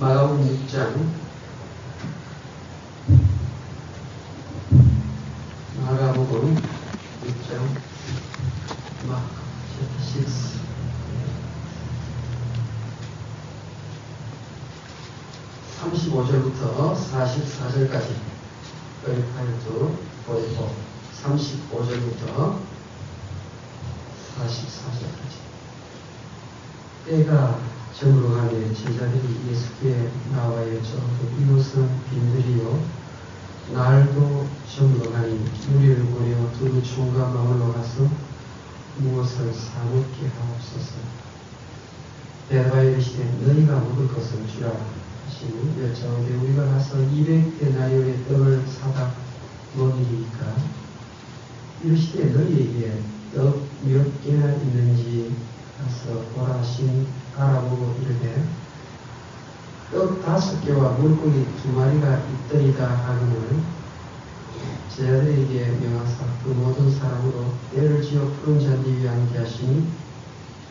마가복음 6장 마가복음 6장 마크 6 35절부터 44절까지 38절 35절부터 44절까지 때가 저물어가며 제자들이 예수께 나와 여쭤오되 이곳은 빈들이요 날도 저물어가니 우리를 보내어 두루 총각 마을로 가서 무엇을 사먹게 하옵소서. 대답하여 이르시되 너희가 먹을 것을 주라 하시니 여쭤오되 우리가 가서 200데나리온의 떡을 사다 먹이리까. 이르시되 너희에게 떡 몇 개나 있는지 가서 보라 하시니 알아보고 이르되 떡 5개와 물고기 2마리가 있더이다 하거늘 제자들에게 명하사 그 모든 사람으로 때를 지어 푸른 잔디 위에 앉게 하시니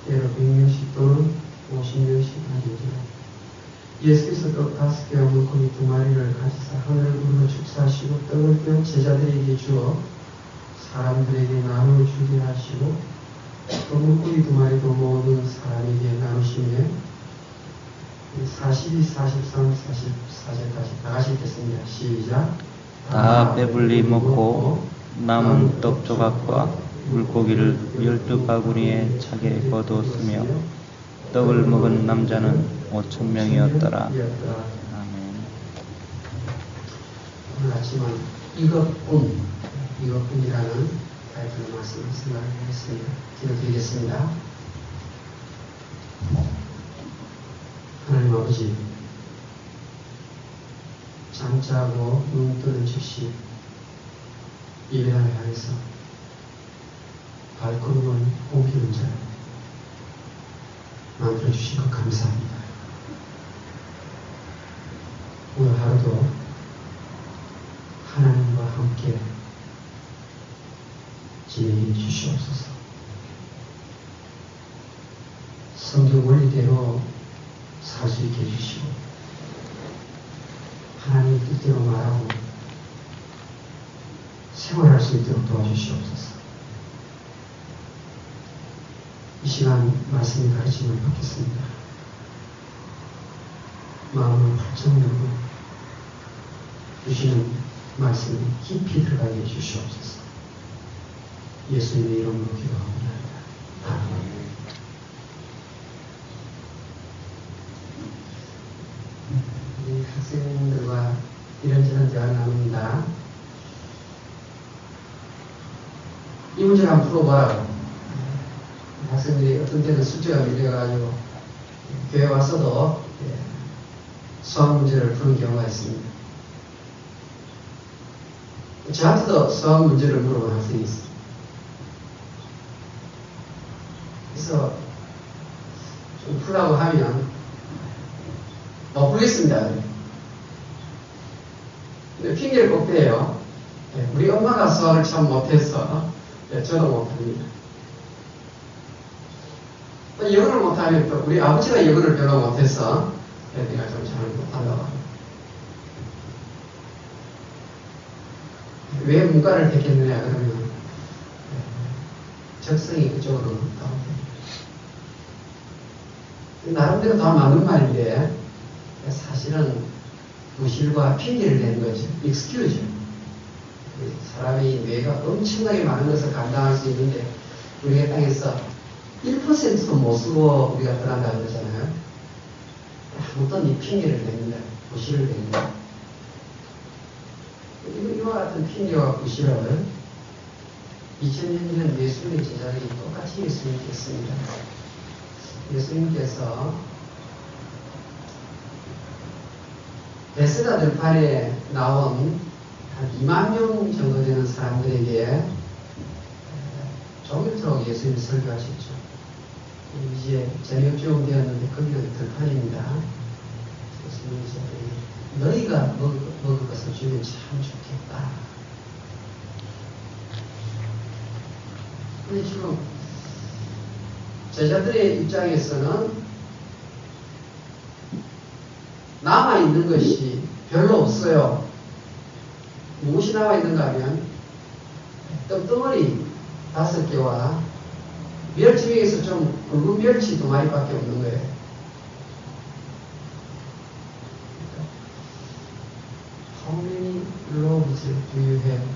때로 100명씩 또는 50명씩 앉으니라. 예수께서 떡 5개와 물고기 2마리를 가지사 하늘을 우러러 축사하시고 떡을 떼어 제자들에게 주어 사람들에게 나누어 주게 하시고 또 물고기 2마리도 모든 사람에게 나누시며 42, 43, 44절까지 다 같이 읽겠습니다. 시작. 다 배불리 먹고 남은 떡 조각과 물고기를 12바구니에 차게 거두었으며 떡을 먹은 남자는 5,000명이었더라. 아멘. 오늘 아침은 이것뿐이라는 타이틀 말씀을 생각하겠습니다. 기도드리겠습니다. 하나님 아버지, 잠자고 눈 뜨는 즉시 예배당을 향해서 발걸음을 옮기는 자를 만들어주신 것 감사합니다. 오늘 하루도 하나님과 함께 진행해 주시옵소서. 성경 원리대로 살 수 있게 해주시고 하나님의 뜻대로 말하고 생활할 수 있도록 도와주시옵소서. 이 시간 말씀의 가르침을 받겠습니다. 마음을 활짝 열고 주시는 말씀이 깊이 들어가게 해주시옵소서. 예수님의 이름으로 기도합니다. 아멘. 우리 학생들과 이런저런 대화를 나눕니다. 이 문제를 한번 풀어보라고. 학생들이 어떤 때는 숙제가 밀려가지고 교회 와서도 수학 문제를 푸는 경우가 있습니다. 저한테도 수학 문제를 물어본 학생이 있습니다. 그래서 좀 풀라고 하면 못 풀겠습니다. 근데 핑계를 꼭 대요. 우리 엄마가 수학을 참 못해서 저도 못합니다. 또 영어를 못하면 또 우리 아버지가 영어를 별로 못해서 내가 좀 잘 못한다고 합니다. 왜 문과를 택했느냐 그러면 적성이 그쪽으로 다운됩니다. 나름대로 다 맞는 말인데 사실은 부실과 핑계를 대는 거죠. excuse. 사람이 뇌가 엄청나게 많은 것을 감당할 수 있는데 우리가 땅에서 1%도 못 쓰고 우리가 떠난다 그러잖아요. 아무튼 이 핑계를 댑니다. 부실을 댑니다. 이와 같은 핑계와 부실을 2000년 전 예수님의 제자들이 똑같이 예수님께 했습니다. 예수님께서 베세다 들판에 나온 한 2만 명 정도 되는 사람들에게 종일토록 예수님이 설교하셨죠. 이제 저녁 좀 되었는데 거기는 들판입니다. 예수님이 너희가 먹을 것을 주면 참 좋겠다. 근데 지금 제자들의 입장에서는 있는 것이 별로 없어요. 무엇이 나와 있는가 하면 떡덩어리 5개와 멸치 중에서 좀 굵은 멸치 2마리밖에 없는 거예요. How many loaves do you have?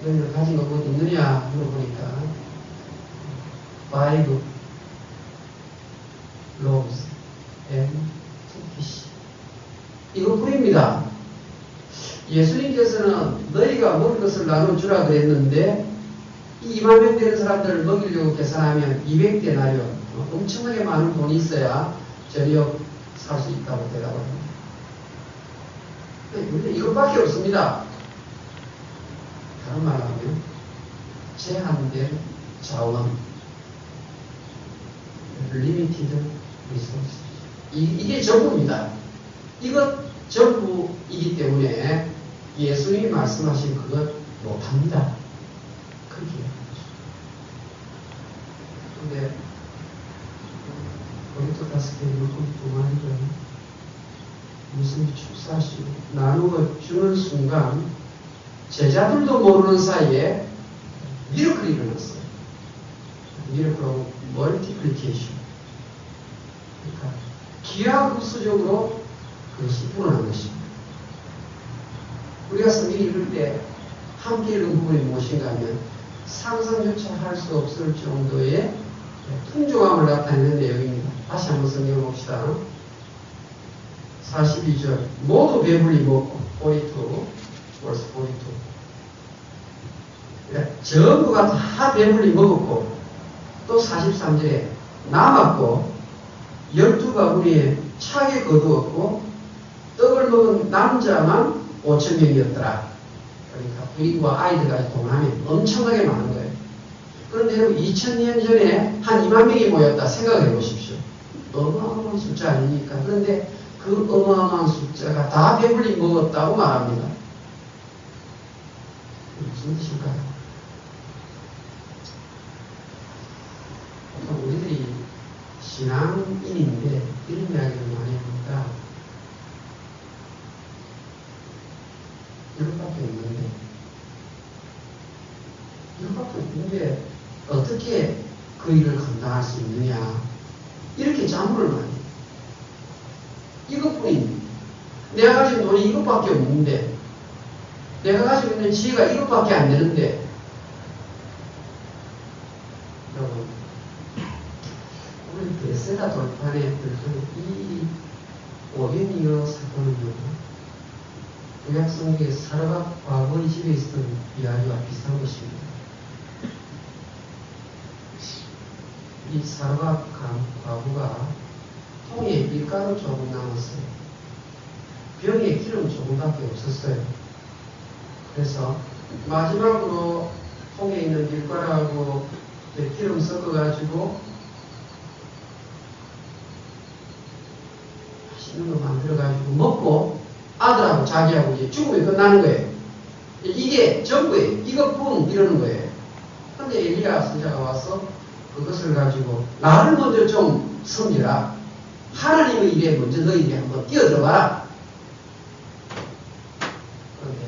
너희들 가진 거 뭐 있느냐 물어보니까 5 loaves and 2 fish. 이것뿐입니다. 예수님께서는 너희가 먹을 것을 나눠주라 그랬는데 이 2만 명 되는 사람들을 먹이려고 계산하면 200데나리온, 엄청나게 많은 돈이 있어야 저녁 살 수 있다고 대답을 합니다. 근데 이것밖에 없습니다. 다른 말로 하면 제한된 자원, limited resources. 이게 전부입니다. 이것 전부이기 때문에 예수님이 말씀하신 그것 못합니다. 그렇게. 근데 거기서 갔을 때 물고기 2마리를 무슨 축사시고 나누어 주는 순간 제자들도 모르는 사이에 미러클이 일어났어요. 미러클하고 멀티플리케이션. 그러니까 기하급수적으로 그것이 일어난 것입니다. 우리가 성경 읽을 때 함께 읽은 부분이 무엇인가 하면 상상조차 할 수 없을 정도의 풍족함을 나타내는 내용입니다. 다시 한번 성경을 봅시다. 42절 모두 배불리 먹고 42 verse 42 그러니까 전부가 다 배불리 먹었고 또 43절에 남았고 12바구니에 차게 거두었고 떡을 먹은 남자만 5,000명이었더라. 그러니까 부인과 아이들까지 동하면 엄청나게 많은 거예요. 그런데 여러분 2000년 전에 한 2만 명이 모였다 생각해 보십시오. 어마어마한 숫자 아닙니까? 그런데 그 어마어마한 숫자가 다 배불리 먹었다고 말합니다. 무슨 뜻일까요? 보통 우리들이 신앙인인데 이런 이야기를 많이 합니다. 이것밖에 없는데 어떻게 그 일을 감당할 수 있느냐 이렇게 자문을 많이 해요. 이것뿐입니다. 내가 가진 돈이 이것밖에 없는데 내가 가지고 있는 지혜가 이것밖에 안 되는데 여러분 우리 베세다 돌판에 들어가는 이 오벤이어 사건은요 구약성경의 사르밧 과거의 집에 있었던 이야기와 비슷한 것입니다. 이 사르밧 과부가 통에 밀가루 조금 남았어요. 병에 기름 조금밖에 없었어요. 그래서 마지막으로 통에 있는 밀가루하고 기름 섞어가지고 맛있는 거 만들어가지고 먹고 아들하고 자기하고 이제 죽으면 끝나는 거예요. 이게 전부예요. 이것뿐 이러는 거예요. 그런데 엘리야 선지자가 와서 그것을 가지고 나를 먼저 좀 섬기라. 하나님의 일에 먼저 너희들이 한번 뛰어들어봐라. 그런데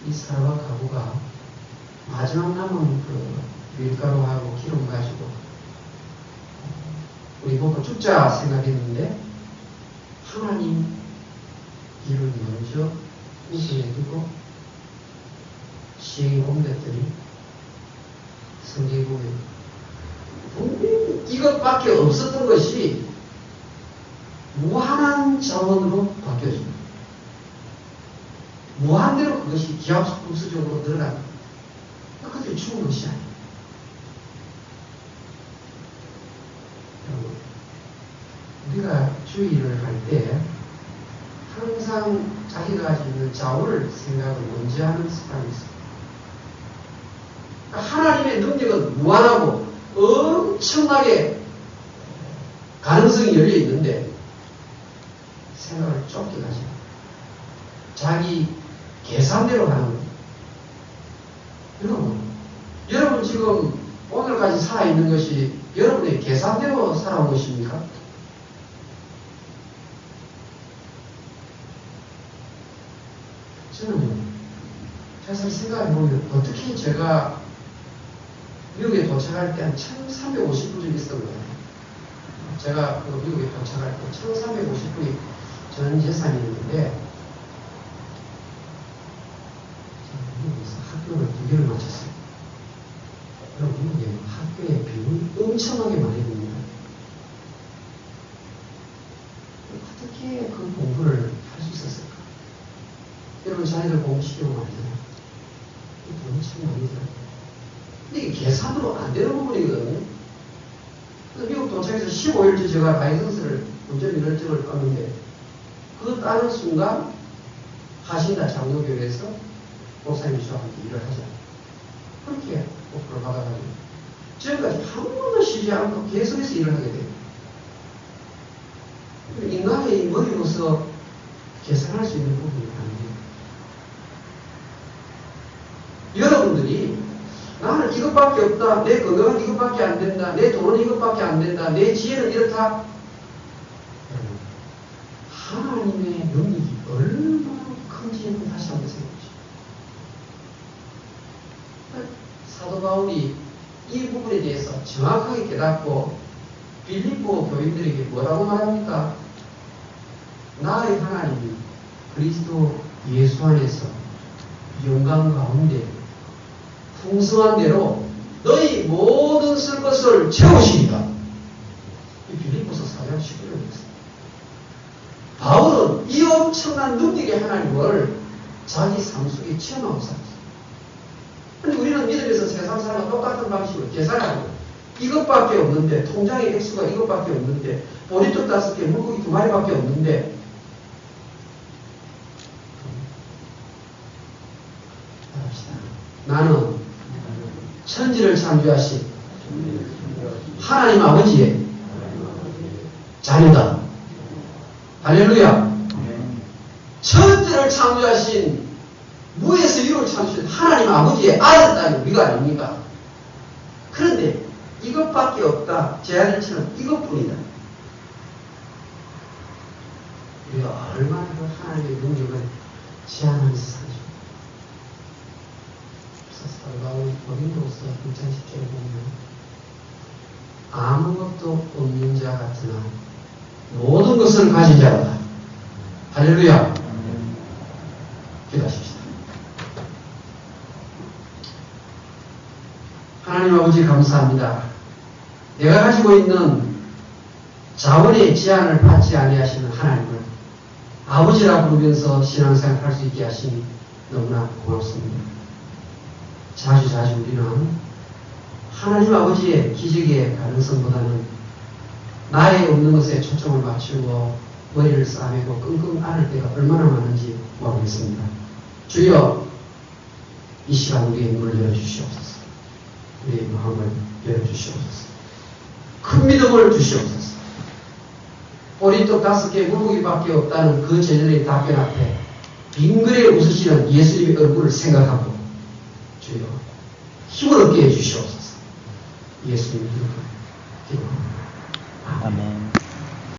이 사르밧 과부가 마지막 남은 그 밀가루하고 기름 가지고 우리 먹고 죽자 생각했는데 하나님 일을 먼저 우선해 두고 시행이 옮겼더니 성경에 보면 분명히 이것밖에 없었던 것이 무한한 자원으로 바뀌어집니다. 무한대로 그것이 기하급수적으로 늘어납니다. 그것이 죽은 것이 아니에요. 여러분, 우리가 주의를 할 때 항상 자기가 가지고 있는 자원을 생각을 먼저 하는 습관이 있습니다. 그러니까 하나님의 능력은 무한하고 엄청나게 가능성이 열려 있는데 생각을 좁게 가지고 자기 계산대로 가는 거예요. 여러분 지금 오늘까지 살아있는 것이 여러분의 계산대로 살아온 것입니까? 저는 사실 생각해보면 어떻게 제가 미국에 도착할 때 한 1350분 정도 있었던 거예요. 제가 그 미국에 도착할 때 1350분이 전 재산이었는데 미국에서 학교를 2개를 마쳤어요. 그럼 미국에 학교의 비용이 엄청나게 많이 듭니다. 어떻게 그 공부를 할 수 있었을까? 여러분 자녀들 공부시키고 말이잖아요. 이 돈이 참 많이 들어요. 근데 이게 계산으로 안 되는 부분이거든요. 그래서 미국 도착해서 15일째 제가 라이선스를 운전 면허증을 땄는데 그 따는 순간 하신다 장로교회에서 목사님 저와 함께 일을 하자. 그렇게 오프를 받아가지고 지금까지 한 번도 쉬지 않고 계속해서 일을 하게 돼요. 인간의 머리로서 계산할 수 있는 부분이 아니에요. 여러분들이 나는 이것밖에 없다, 내 건강은 이것밖에 안 된다, 내 돈은 이것밖에 안 된다, 내 지혜는 이렇다. 하나님의 능력이 얼마나 큰지는 다시 한번 생각해보시죠. 사도 바울이 이 부분에 대해서 정확하게 깨닫고 빌립보 교인들에게 뭐라고 말합니까? 나의 하나님이 그리스도 예수 안에서 영광 가운데 풍성한 대로 너희 모든 쓸 것을 채우시리라. 이 빌립보서 4장 19절이었습니다. 바울은 이 엄청난 능력의 하나님을 자기 삶 속에 체험하고 살았어요. 근데 우리는 믿음에서 세상 사람과 똑같은 방식으로 계산하고 이것밖에 없는데, 통장의 액수가 이것밖에 없는데, 보리떡 5개, 물고기 2마리밖에 없는데, 나는 천지를 창조하신 하나님 아버지의 자녀다. 할렐루야. 천지를 창조하신 무에서 유를 창조하신 하나님 아버지의 아들이다. 우리가 아닙니까? 그런데 이것밖에 없다. 제아들처럼 이것뿐이다. 우리가 얼마나 그 하나님의 능력을 제한하면서 살죠. 사도 바울이 고린도후서 1장 10절에 보면 아무것도 없는 자 같으나 모든 것을 가진 자로다. 할렐루야. 기도하십시다. 하나님 아버지 감사합니다. 내가 가지고 있는 자원의 제한을 받지 아니하시는 하나님을 아버지라 부르면서 신앙생활 할 수 있게 하시니 너무나 고맙습니다. 자주 우리는 하나님 아버지의 기적의 가능성보다는 나의 없는 것에 초점을 맞추고 머리를 싸매고 끙끙 앓을 때가 얼마나 많은지 모르겠습니다. 주여, 이 시간 우리의 눈을 열어주시옵소서. 우리의 마음을 열어주시옵소서. 큰 믿음을 주시옵소서. 보리떡 5개 물고기밖에 없다는 그 제자의 답변 앞에 빙그레 웃으시는 예수님의 얼굴을 생각하고 주여 힘을 얻게 해주시옵소서. 예수님의 이름으로 기도합니다. 아멘.